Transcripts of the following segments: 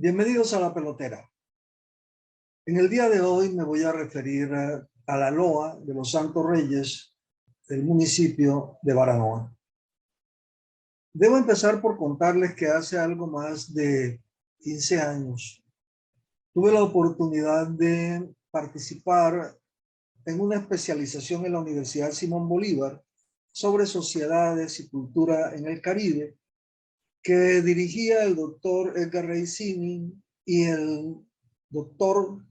Bienvenidos a La Pelotera. En el día de hoy me voy a referir a la loa de los Santos Reyes del municipio de Baranoa. Debo empezar por contarles que hace algo más de 15 años tuve la oportunidad de participar en una especialización en la Universidad Simón Bolívar sobre sociedades y cultura en el Caribe, que dirigía el doctor Edgar Reisini y el doctor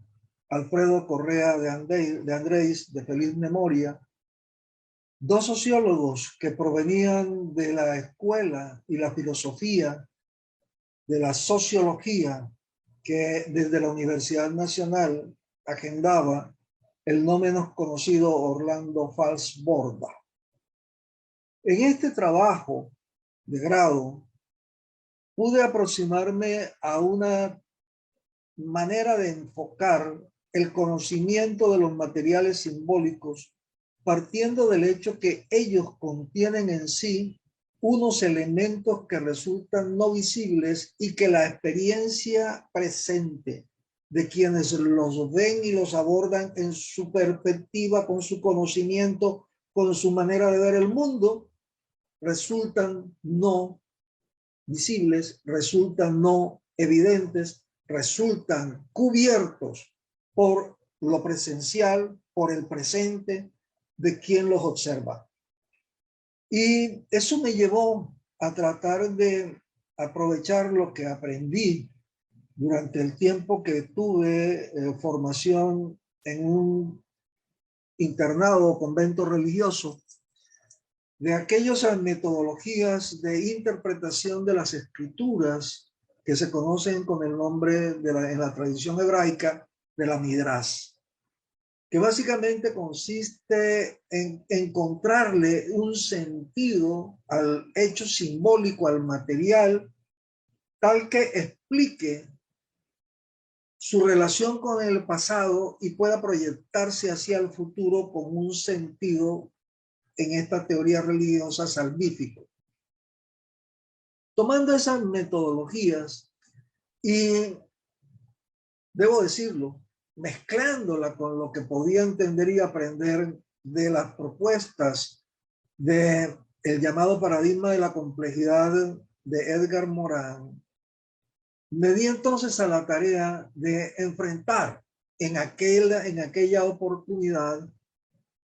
Alfredo Correa de Andrés, de feliz memoria, dos sociólogos que provenían de la escuela y la filosofía de la sociología que desde la Universidad Nacional agendaba el no menos conocido Orlando Fals Borda. En este trabajo de grado pude aproximarme a una manera de enfocar el conocimiento de los materiales simbólicos partiendo del hecho que ellos contienen en sí unos elementos que resultan no visibles y que la experiencia presente de quienes los ven y los abordan en su perspectiva, con su conocimiento, con su manera de ver el mundo, resultan no visibles, resultan no evidentes, resultan cubiertos por lo presencial, por el presente de quien los observa. Y eso me llevó a tratar de aprovechar lo que aprendí durante el tiempo que tuve formación en un internado o convento religioso, de aquellas metodologías de interpretación de las escrituras que se conocen con el nombre en la tradición hebraica de la Midrash, que básicamente consiste en encontrarle un sentido al hecho simbólico, al material, tal que explique su relación con el pasado y pueda proyectarse hacia el futuro con un sentido en esta teoría religiosa salvífica. Tomando esas metodologías y, debo decirlo, mezclándola con lo que podía entender y aprender de las propuestas del llamado paradigma de la complejidad de Edgar Morin, me di entonces a la tarea de enfrentar en aquella oportunidad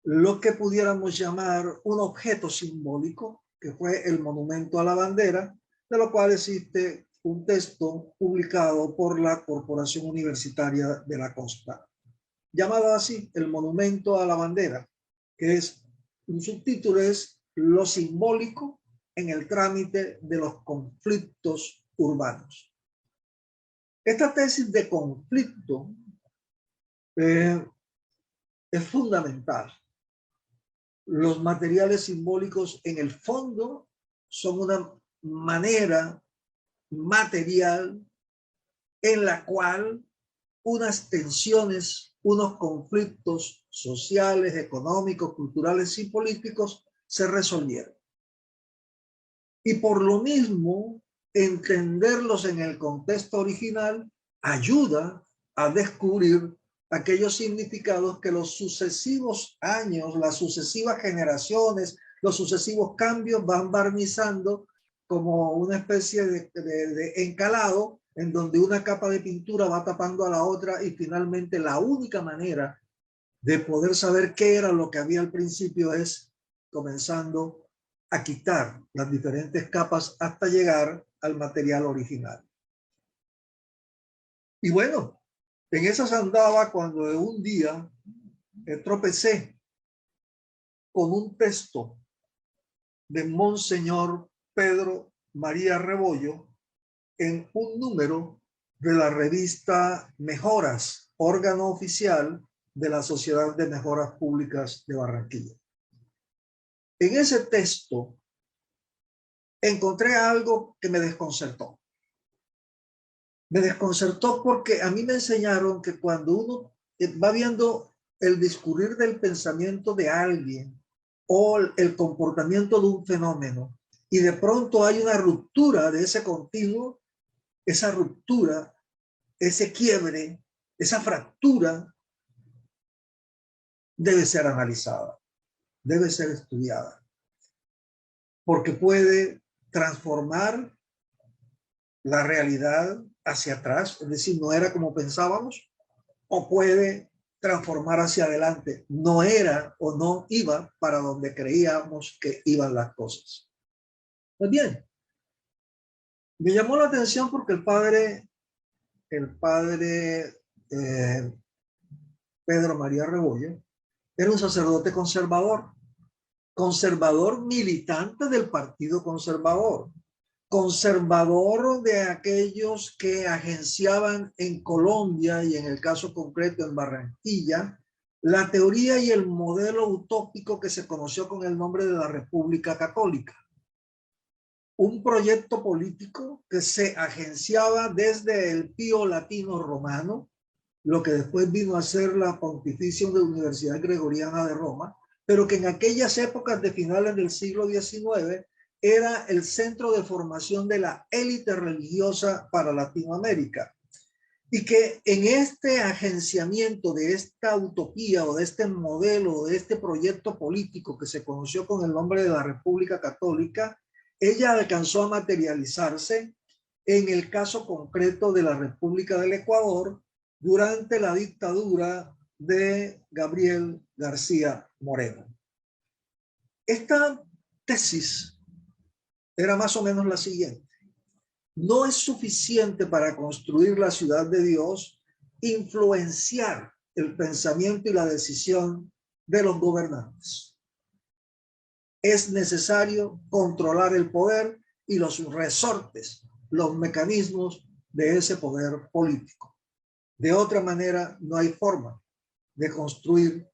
lo que pudiéramos llamar un objeto simbólico, que fue el monumento a la bandera, de lo cual existe un texto publicado por la Corporación Universitaria de la Costa, llamado así el monumento a la bandera, que es, un subtítulo es lo simbólico en el trámite de los conflictos urbanos. Esta tesis de conflicto es fundamental. Los materiales simbólicos en el fondo son una manera material en la cual unas tensiones, unos conflictos sociales, económicos, culturales y políticos se resolvieron. Y por lo mismo, entenderlos en el contexto original ayuda a descubrir aquellos significados que los sucesivos años, las sucesivas generaciones, los sucesivos cambios van barnizando como una especie de encalado en donde una capa de pintura va tapando a la otra y finalmente la única manera de poder saber qué era lo que había al principio es comenzando a quitar las diferentes capas hasta llegar al material original. Y bueno, en esas andaba cuando un día tropecé con un texto de Monseñor Pedro María Rebollo en un número de la revista Mejoras, órgano oficial de la Sociedad de Mejoras Públicas de Barranquilla. En ese texto encontré algo que me desconcertó. Me desconcertó porque a mí me enseñaron que cuando uno va viendo el discurrir del pensamiento de alguien o el comportamiento de un fenómeno y de pronto hay una ruptura de ese continuo, esa ruptura ese quiebre, esa fractura debe ser analizada, debe ser estudiada, porque puede transformar la realidad hacia atrás, es decir, no era como pensábamos, o puede transformar hacia adelante, no era o no iba para donde creíamos que iban las cosas. Pues bien, me llamó la atención porque el padre Pedro María Rebollo era un sacerdote conservador militante del Partido Conservador, conservador de aquellos que agenciaban en Colombia y en el caso concreto en Barranquilla la teoría y el modelo utópico que se conoció con el nombre de la República Católica. Un proyecto político que se agenciaba desde el Pío Latino Romano, lo que después vino a ser la Pontificia de Universidad Gregoriana de Roma, pero que en aquellas épocas de finales del siglo XIX era el centro de formación de la élite religiosa para Latinoamérica. Y que en este agenciamiento de esta utopía o de este modelo, o de este proyecto político que se conoció con el nombre de la República Católica, ella alcanzó a materializarse en el caso concreto de la República del Ecuador durante la dictadura de Gabriel García Moreno. Esta tesis era más o menos la siguiente: no es suficiente para construir la ciudad de Dios influenciar el pensamiento y la decisión de los gobernantes. Es necesario controlar el poder y los resortes, los mecanismos de ese poder político. De otra manera, no hay forma de construir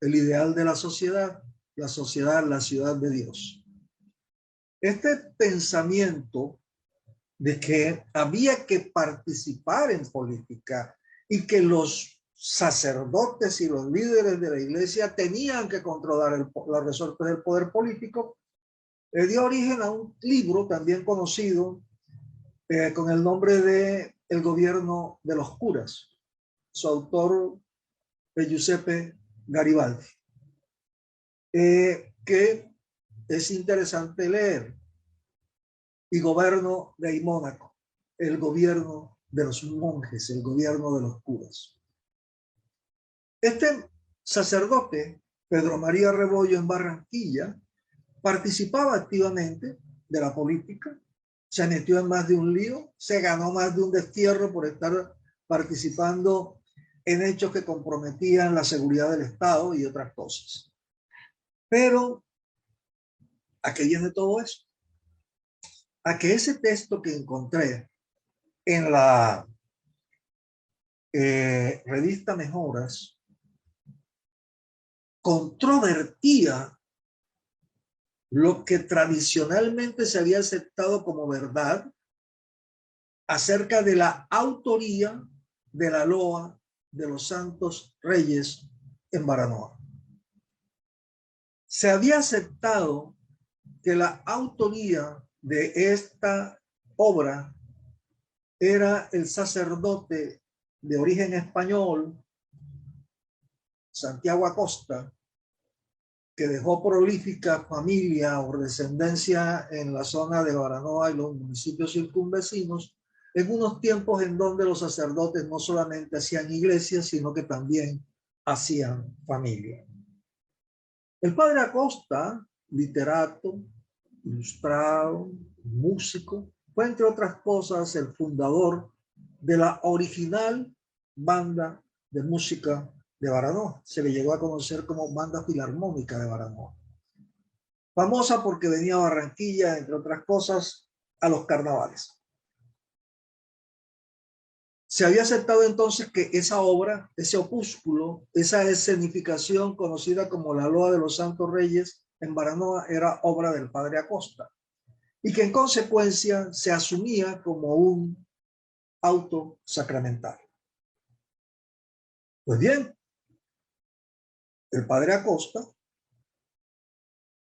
el ideal de la sociedad, la ciudad de Dios. Este pensamiento de que había que participar en política y que los sacerdotes y los líderes de la iglesia tenían que controlar los resortes del poder político, dio origen a un libro también conocido con el nombre de El gobierno de los curas. Su autor es Giuseppe Garibaldi, que es interesante leer. Y gobierno de Mónaco, el gobierno de los monjes, el gobierno de los curas. Este sacerdote, Pedro María Rebollo, en Barranquilla, participaba activamente de la política, se metió en más de un lío, se ganó más de un destierro por estar participando en hechos que comprometían la seguridad del Estado y otras cosas. Pero, ¿a qué viene todo eso? A que ese texto que encontré en la revista Mejoras controvertía lo que tradicionalmente se había aceptado como verdad acerca de la autoría de la loa de los Santos Reyes en Baranoa. Se había aceptado que la autoría de esta obra era el sacerdote de origen español, Santiago Acosta, que dejó prolífica familia o descendencia en la zona de Baranoa y los municipios circunvecinos, en unos tiempos en donde los sacerdotes no solamente hacían iglesias, sino que también hacían familia. El padre Acosta, literato, ilustrado, músico, fue entre otras cosas el fundador de la original banda de música de Baranoa. Se le llegó a conocer como Banda Filarmónica de Baranoa. Famosa porque venía a Barranquilla, entre otras cosas, a los carnavales. Se había aceptado entonces que esa obra, ese opúsculo, esa escenificación conocida como la Loa de los Santos Reyes en Baranoa era obra del padre Acosta y que en consecuencia se asumía como un auto sacramental. Pues bien, el padre Acosta,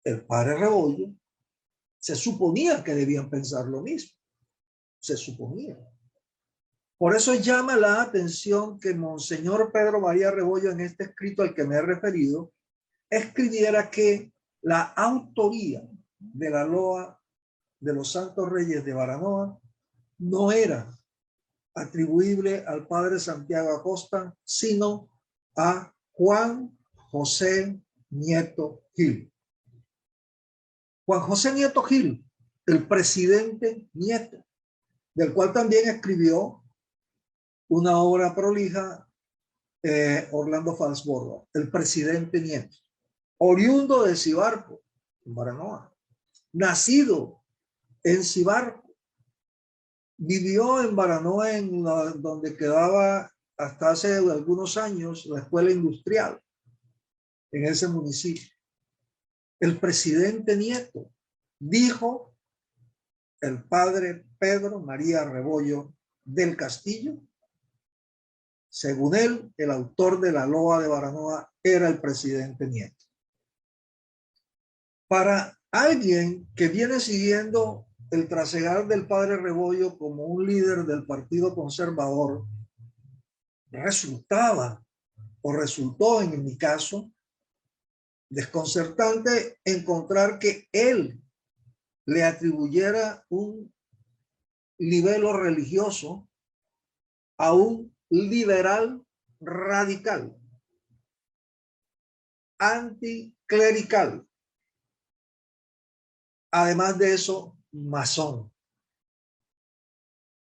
el padre Rebollo, se suponía que debían pensar lo mismo. Se suponía. Por eso llama la atención que Monseñor Pedro María Rebollo, en este escrito al que me he referido, escribiera que la autoría de la loa de los Santos Reyes de Baranoa no era atribuible al padre Santiago Acosta, sino a Juan José Nieto Gil. Juan José Nieto Gil, el presidente Nieto, del cual también escribió una obra prolija Orlando Falsborda, el presidente Nieto, oriundo de Cibarco, en Baranoa, nacido en Cibarco, vivió en Baranoa, donde quedaba hasta hace algunos años la escuela industrial, en ese municipio. El presidente Nieto, dijo el padre Pedro María Rebollo del Castillo. Según él, el autor de la loa de Baranoa era el presidente Nieto. Para alguien que viene siguiendo el trasegar del padre Rebollo como un líder del Partido Conservador, resultó en mi caso desconcertante encontrar que él le atribuyera un libelo religioso a un liberal radical, anticlerical, además de eso, masón.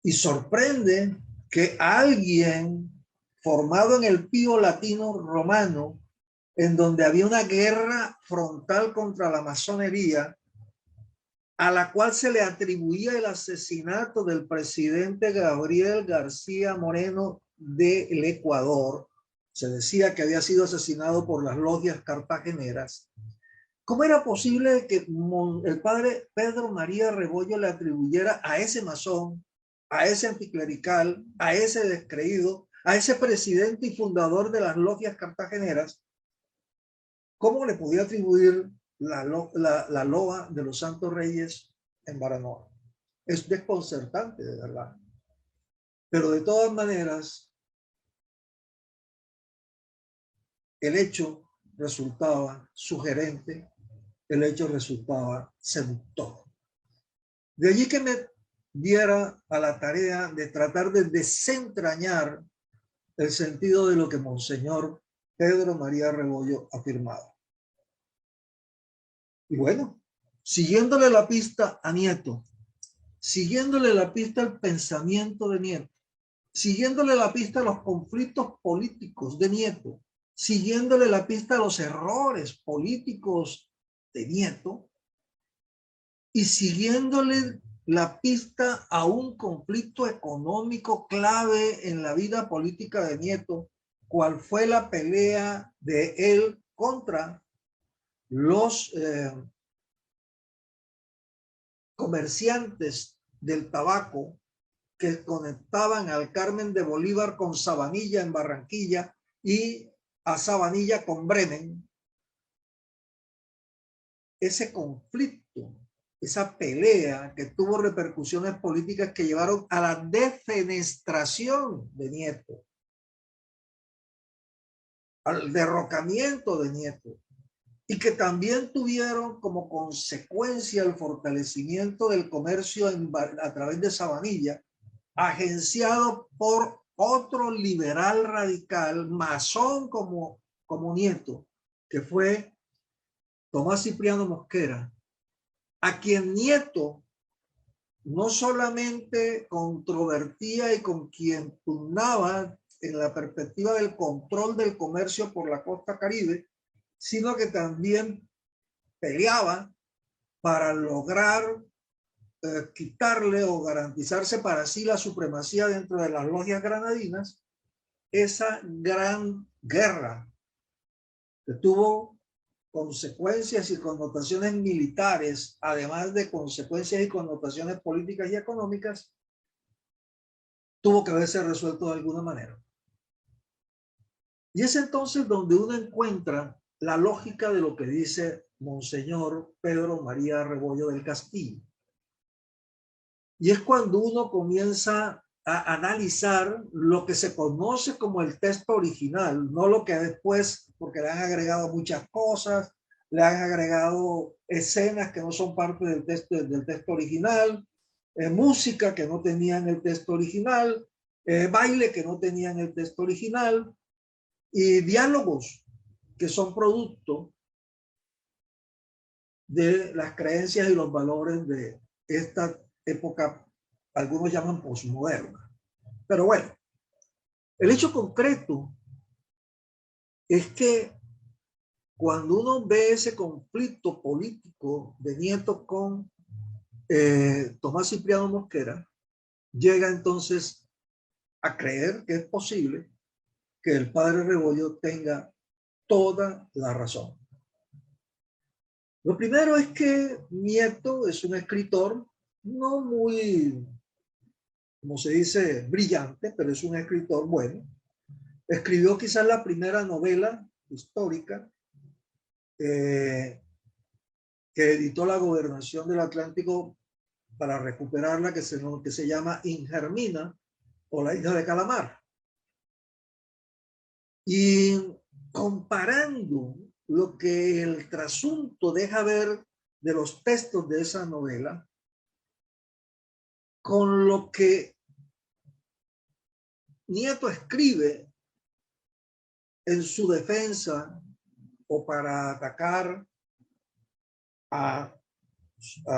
Y sorprende que alguien formado en el Pío Latino Romano, en donde había una guerra frontal contra la masonería, a la cual se le atribuía el asesinato del presidente Gabriel García Moreno del Ecuador. Se decía que había sido asesinado por las logias cartageneras. ¿Cómo era posible que el padre Pedro María Rebollo le atribuyera a ese masón, a ese anticlerical, a ese descreído, a ese presidente y fundador de las logias cartageneras? ¿Cómo le podía atribuir la loa de los Santos Reyes en Baranoa? Es desconcertante, de verdad. Pero de todas maneras, el hecho resultaba sugerente, el hecho resultaba seductor. De allí que me diera a la tarea de tratar de desentrañar el sentido de lo que Monseñor Pedro María Rebollo afirmaba. Y bueno, siguiéndole la pista a Nieto, siguiéndole la pista al pensamiento de Nieto, siguiéndole la pista a los conflictos políticos de Nieto, siguiéndole la pista a los errores políticos de Nieto y siguiéndole la pista a un conflicto económico clave en la vida política de Nieto, cuál fue la pelea de él contra los comerciantes del tabaco que conectaban al Carmen de Bolívar con Sabanilla en Barranquilla y a Sabanilla con Bremen. Ese conflicto, esa pelea que tuvo repercusiones políticas que llevaron a la defenestración de Nieto, al derrocamiento de Nieto, y que también tuvieron como consecuencia el fortalecimiento del comercio a través de Sabanilla, agenciado por otro liberal radical, masón como Nieto, que fue Tomás Cipriano Mosquera, a quien Nieto no solamente controvertía y con quien pugnaba en la perspectiva del control del comercio por la costa caribe, sino que también peleaba para lograr quitarle o garantizarse para sí la supremacía dentro de las logias granadinas. Esa gran guerra que tuvo consecuencias y connotaciones militares, además de consecuencias y connotaciones políticas y económicas, tuvo que haberse resuelto de alguna manera. Y es entonces donde uno encuentra la lógica de lo que dice Monseñor Pedro María Rebollo del Castillo. Y es cuando uno comienza a analizar lo que se conoce como el texto original, no lo que después, porque le han agregado muchas cosas, le han agregado escenas que no son parte del texto original, música que no tenía en el texto original, baile que no tenía en el texto original y diálogos que son producto de las creencias y los valores de esta época, algunos llaman posmoderna. Pero bueno, el hecho concreto es que cuando uno ve ese conflicto político de Nieto con Tomás Cipriano Mosquera, llega entonces a creer que es posible que el padre Rebollo tenga toda la razón. Lo primero es que Nieto es un escritor no muy, como se dice, brillante, pero es un escritor bueno. Escribió quizás la primera novela histórica que editó la Gobernación del Atlántico para recuperarla, que se llama Ingermina o La hija de Calamar. Y comparando lo que el trasunto deja ver de los textos de esa novela con lo que Nieto escribe en su defensa o para atacar a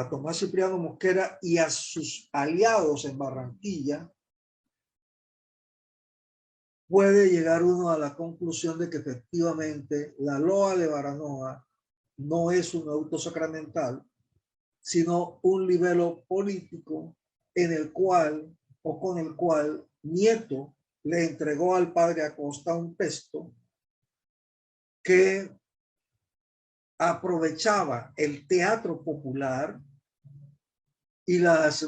Tomás Cipriano Mosquera y a sus aliados en Barranquilla, puede llegar uno a la conclusión de que efectivamente la loa de Baranoa no es un auto sacramental, sino un libelo político en el cual o con el cual Nieto le entregó al padre Acosta un texto que aprovechaba el teatro popular y las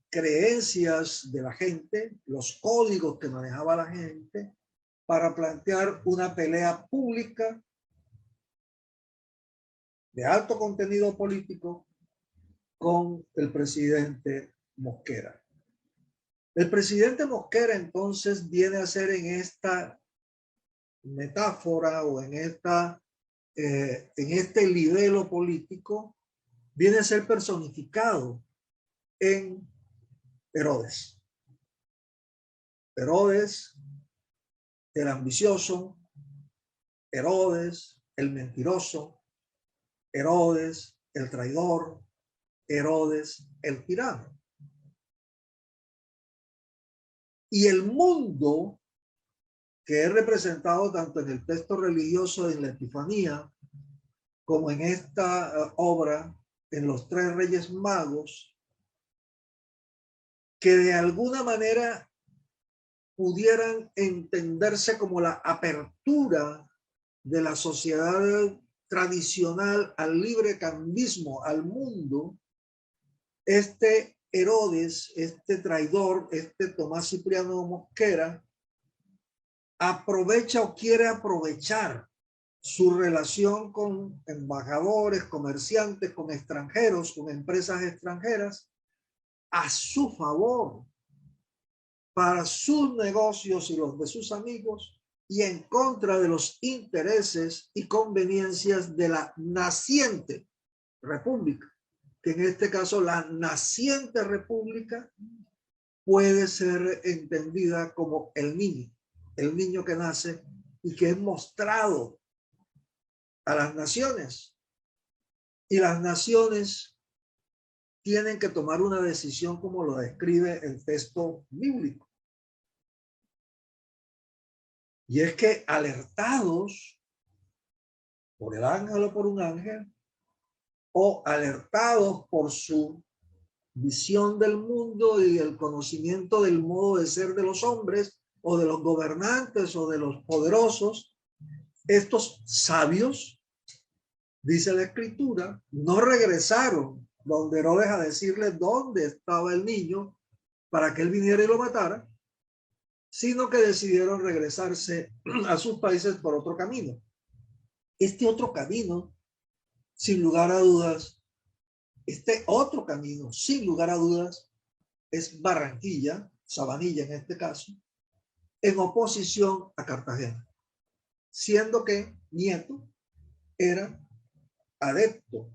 creencias de la gente, los códigos que manejaba la gente, para plantear una pelea pública de alto contenido político con el presidente Mosquera. El presidente Mosquera entonces viene a ser en esta metáfora o en este libelo político, viene a ser personificado en Herodes. Herodes, el ambicioso, Herodes, el mentiroso, Herodes, el traidor, Herodes, el tirano. Y el mundo que es representado tanto en el texto religioso en la Epifanía como en esta obra en los tres Reyes Magos, que de alguna manera pudieran entenderse como la apertura de la sociedad tradicional al libre cambismo, al mundo, este Herodes, este traidor, este Tomás Cipriano Mosquera, aprovecha o quiere aprovechar su relación con embajadores, comerciantes, con extranjeros, con empresas extranjeras, a su favor, para sus negocios y los de sus amigos, y en contra de los intereses y conveniencias de la naciente república, que en este caso la naciente república puede ser entendida como el niño que nace y que es mostrado a las naciones. Y las naciones tienen que tomar una decisión como lo describe el texto bíblico. Y es que alertados por el ángel o por un ángel, o alertados por su visión del mundo y el conocimiento del modo de ser de los hombres o de los gobernantes o de los poderosos, estos sabios, dice la escritura, no regresaron donde Herodes a decirle dónde estaba el niño para que él viniera y lo matara, sino que decidieron regresarse a sus países por otro camino. Este otro camino, sin lugar a dudas, es Barranquilla, Sabanilla en este caso, en oposición a Cartagena, siendo que Nieto era adepto,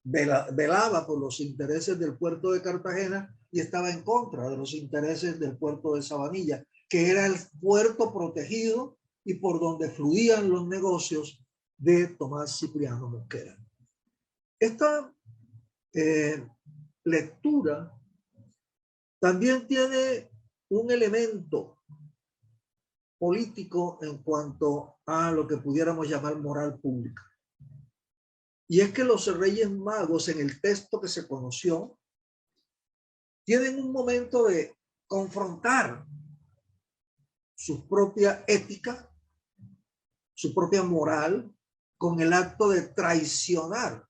velaba por los intereses del puerto de Cartagena y estaba en contra de los intereses del puerto de Sabanilla, que era el puerto protegido y por donde fluían los negocios de Tomás Cipriano Mosquera. Esta lectura también tiene un elemento político en cuanto a lo que pudiéramos llamar moral pública. Y es que los Reyes Magos, en el texto que se conoció, tienen un momento de confrontar su propia ética, su propia moral, con el acto de traicionar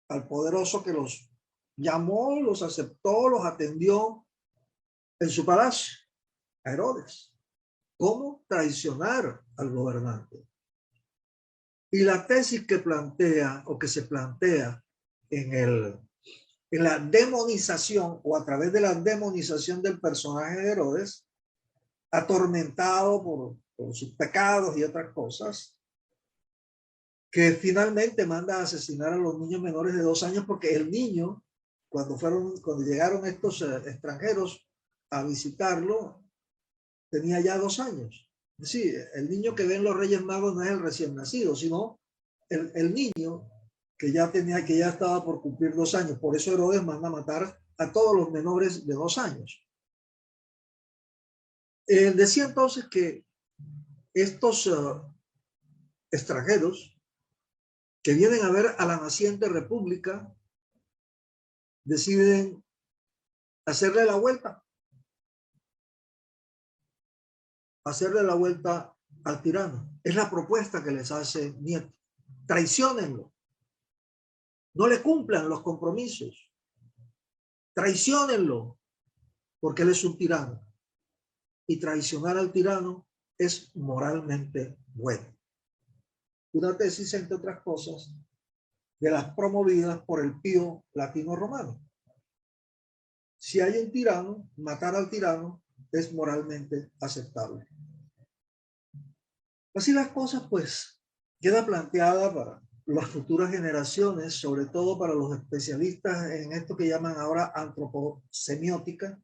al poderoso que los llamó, los aceptó, los atendió en su palacio, a Herodes. ¿Cómo traicionar al gobernante? Y la tesis que plantea o que se plantea en la demonización o a través de la demonización del personaje de Herodes, atormentado por sus pecados y otras cosas, que finalmente manda a asesinar a los niños menores de 2 años porque el niño, cuando llegaron estos extranjeros a visitarlo, tenía ya 2 años. Sí, el niño que ven los Reyes Magos no es el recién nacido, sino el niño que ya estaba por cumplir 2 años. Por eso Herodes manda a matar a todos los menores de 2 años. Decía entonces que estos extranjeros que vienen a ver a la naciente república deciden hacerle la vuelta al tirano. Es la propuesta que les hace Nieto. Traiciónenlo. No le cumplan los compromisos. Traiciónenlo, porque él es un tirano. Y traicionar al tirano es moralmente bueno. Una tesis, entre otras cosas, de las promovidas por el Pío Latino Romano. Si hay un tirano, matar al tirano es moralmente aceptable. Así las cosas, pues, queda planteada para las futuras generaciones, sobre todo para los especialistas en esto que llaman ahora antropocemiótica,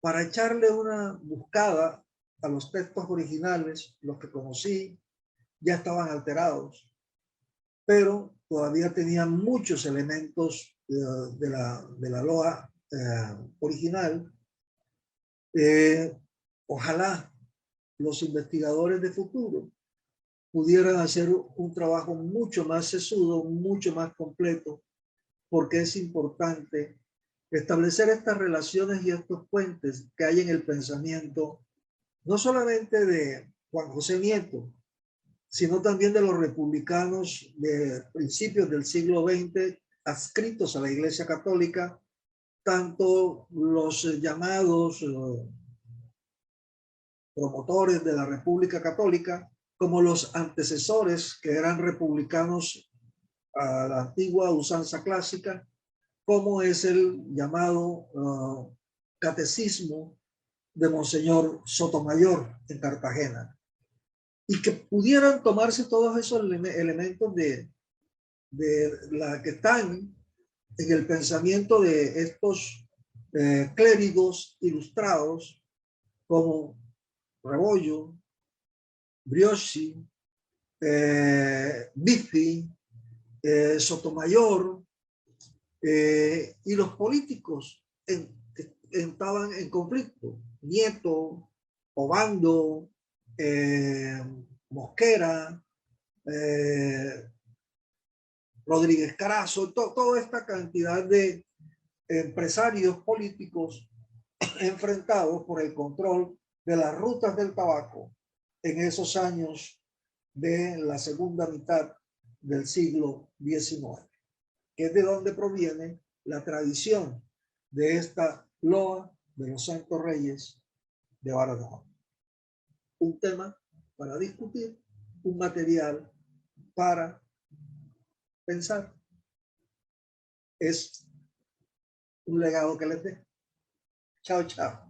para echarle una buscada a los textos originales. Los que conocí ya estaban alterados, pero todavía tenían muchos elementos de la loa original. Ojalá los investigadores de futuro pudieran hacer un trabajo mucho más sesudo, mucho más completo, porque es importante establecer estas relaciones y estos puentes que hay en el pensamiento, no solamente de Juan José Nieto, sino también de los republicanos de principios del siglo XX adscritos a la Iglesia Católica, tanto los llamados promotores de la República Católica como los antecesores que eran republicanos a la antigua usanza clásica, como es el llamado catecismo de Monseñor Sotomayor en Cartagena, y que pudieran tomarse todos esos elementos de la que están en el pensamiento de estos clérigos ilustrados como Rebollo, Brioschi, Biffi, Sotomayor, y los políticos estaban en conflicto. Nieto, Obando, Mosquera, Rodríguez Carazo, toda esta cantidad de empresarios políticos enfrentados por el control de las rutas del tabaco en esos años de la segunda mitad del siglo XIX, que es de donde proviene la tradición de esta loa de los Santos Reyes de Baranoa. Un tema para discutir, un material para pensar. Es un legado que les dejo. Chao, chao.